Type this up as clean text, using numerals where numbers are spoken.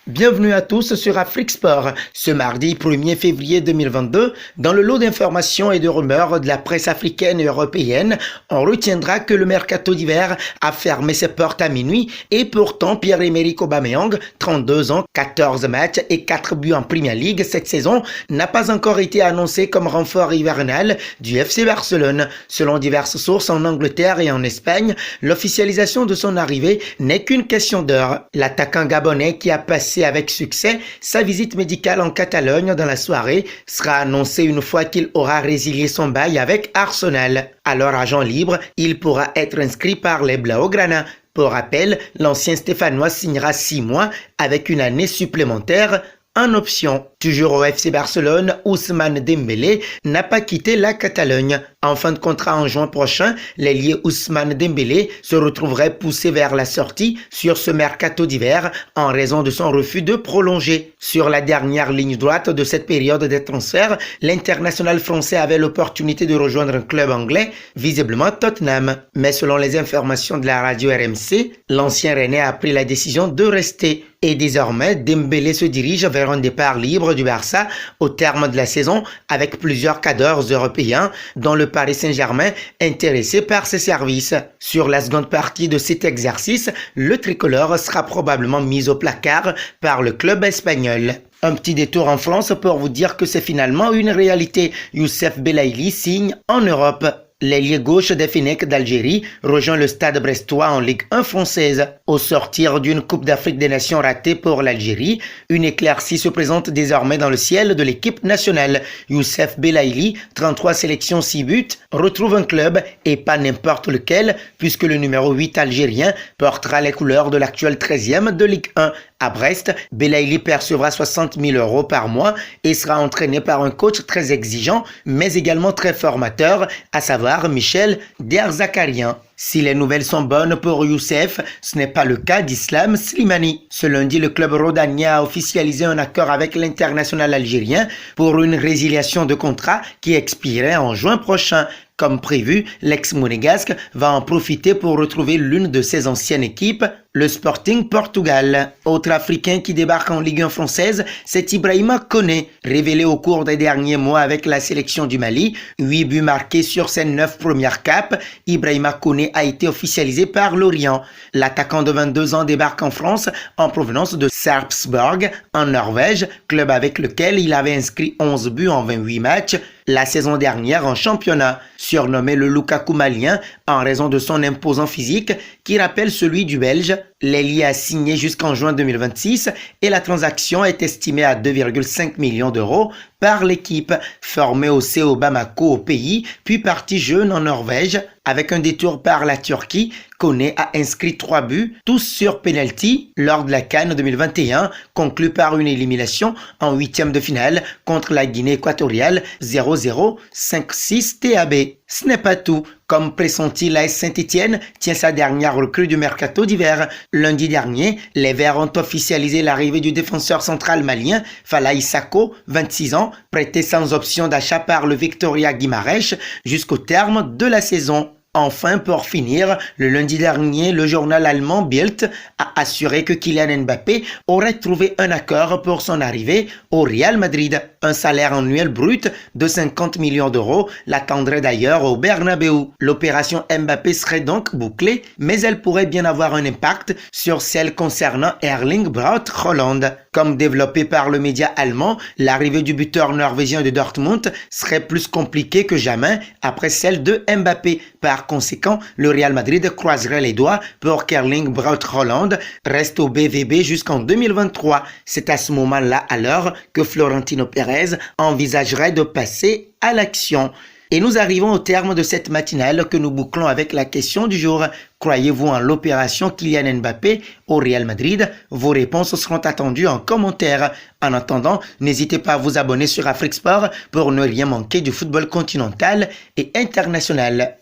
Bienvenue à tous sur Afrique Sport. Ce mardi 1er février 2022, dans le lot d'informations et de rumeurs de la presse africaine et européenne, on retiendra que le mercato d'hiver a fermé ses portes à minuit et pourtant Pierre-Emerick Aubameyang, 32 ans, 14 matchs et 4 buts en Premier League cette saison, n'a pas encore été annoncé comme renfort hivernal du FC Barcelone. Selon diverses sources en Angleterre et en Espagne, l'officialisation de son arrivée n'est qu'une question d'heure. L'attaquant gabonais qui a passé avec succès sa visite médicale en Catalogne dans la soirée sera annoncé une fois qu'il aura résilié son bail avec Arsenal. Alors agent libre, il pourra être inscrit par les Blaugrana. Pour rappel, l'ancien Stéphanois signera 6 mois avec une année supplémentaire en option. Toujours au FC Barcelone, Ousmane Dembélé n'a pas quitté la Catalogne. En fin de contrat en juin prochain, l'ailier Ousmane Dembélé se retrouverait poussé vers la sortie sur ce mercato d'hiver en raison de son refus de prolonger. Sur la dernière ligne droite de cette période des transferts, l'international français avait l'opportunité de rejoindre un club anglais, visiblement Tottenham. Mais selon les informations de la radio RMC, l'ancien Rennais a pris la décision de rester. Et désormais, Dembélé se dirige vers un départ libre du Barça au terme de la saison avec plusieurs cadres européens dont le Paris Saint-Germain intéressé par ses services. Sur la seconde partie de cet exercice, le tricolore sera probablement mis au placard par le club espagnol. Un petit détour en France pour vous dire que c'est finalement une réalité. Youssef Belaïli signe en Europe. L'ailier gauche des Fennecs d'Algérie rejoint le Stade brestois en Ligue 1 française. Au sortir d'une Coupe d'Afrique des Nations ratée pour l'Algérie, une éclaircie se présente désormais dans le ciel de l'équipe nationale. Youssef Belaïli, 33 sélections 6 buts, retrouve un club et pas n'importe lequel puisque le numéro 8 algérien portera les couleurs de l'actuel 13e de Ligue 1. À Brest, Belaïli percevra 60 000 € par mois et sera entraîné par un coach très exigeant mais également très formateur, à savoir Michel Derzakarian. Si les nouvelles sont bonnes pour Youssef, ce n'est pas le cas d'Islam Slimani. Ce lundi, le club rhodanien a officialisé un accord avec l'international algérien pour une résiliation de contrat qui expirait en juin prochain. Comme prévu, l'ex-monégasque va en profiter pour retrouver l'une de ses anciennes équipes, le Sporting Portugal. Autre Africain qui débarque en Ligue 1 française, c'est Ibrahima Koné. Révélé au cours des derniers mois avec la sélection du Mali, 8 buts marqués sur ses 9 premières capes, Ibrahima Koné a été officialisé par Lorient. L'attaquant de 22 ans débarque en France en provenance de Sarpsborg, en Norvège, club avec lequel il avait inscrit 11 buts en 28 matchs la saison dernière en championnat. Surnommé le Lukaku malien en raison de son imposant physique qui rappelle celui du Belge, l'ailier a signé jusqu'en juin 2026 et la transaction est estimée à 2,5 millions d'euros par l'équipe. Formé au CO Bamako au pays, puis parti jeune en Norvège, avec un détour par la Turquie, Koné a inscrit 3 buts, tous sur penalty, lors de la CAN 2021, conclue par une élimination en 8e de finale contre la Guinée équatoriale 0-0, 5-6 TAB. Ce n'est pas tout. Comme pressenti, l'AS Saint-Étienne tient sa dernière recrue du mercato d'hiver. Lundi dernier, les Verts ont officialisé l'arrivée du défenseur central malien Falaye Sako, 26 ans, prêté sans option d'achat par le Victoria Guimarães jusqu'au terme de la saison. Enfin, pour finir, le lundi dernier, le journal allemand Bild a assuré que Kylian Mbappé aurait trouvé un accord pour son arrivée au Real Madrid. Un salaire annuel brut de 50 millions d'euros l'attendrait d'ailleurs au Bernabéu. L'opération Mbappé serait donc bouclée, mais elle pourrait bien avoir un impact sur celle concernant Erling Braut Haaland. Comme développé par le média allemand, l'arrivée du buteur norvégien de Dortmund serait plus compliquée que jamais après celle de Mbappé. Par conséquent, le Real Madrid croiserait les doigts pour qu'Erling Braut Haaland reste au BVB jusqu'en 2023. C'est à ce moment-là alors que Florentino Pérez envisagerait de passer à l'action. Et nous arrivons au terme de cette matinale que nous bouclons avec la question du jour. Croyez-vous en l'opération Kylian Mbappé au Real Madrid? Vos réponses seront attendues en commentaire. En attendant, n'hésitez pas à vous abonner sur Afrique Sport pour ne rien manquer du football continental et international.